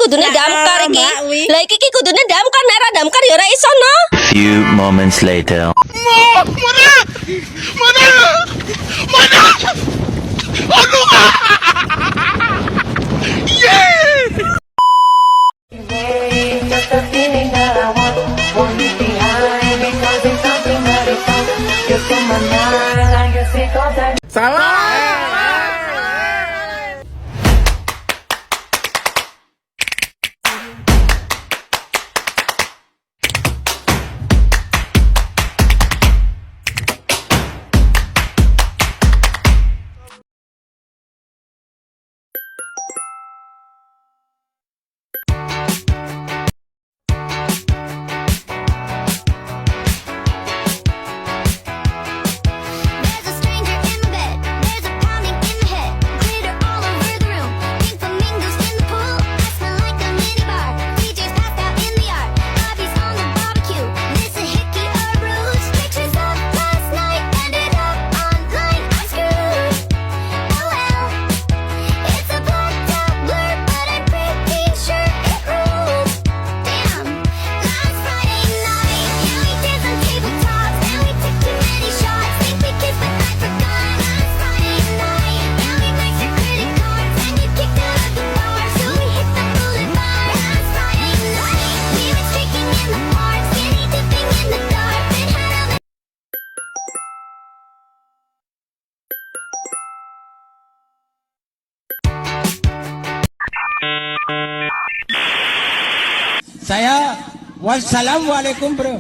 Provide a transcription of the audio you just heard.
kudune damkar iki. Lah iki kudune damkar nek ora damkar ya ora iso no. Few moments later. There's a stranger in the bed. There's a pounding in the head. Glitter all over the room. Pink flamingos in the pool. I smell like a minibar. DJ's passed out in the yard. Bobby's on the barbecue. This a hickey or ruse. Pictures of last night ended up online. I'm screwed. Oh well. It's a blacked out blur, but I'm pretty sure it rules. Damn. Last Friday night, yeah, we danced on tabletops. And we took too many shots. Think we kissed, but I forgot. Last Friday night, yeah, we maxed your credit cards. And you kicked out of the bar, so we hit the boulevard. Last Friday night, we went streaking in the park. Skinny dipping in the dark. Then had all the Saya wassalamualaikum bro.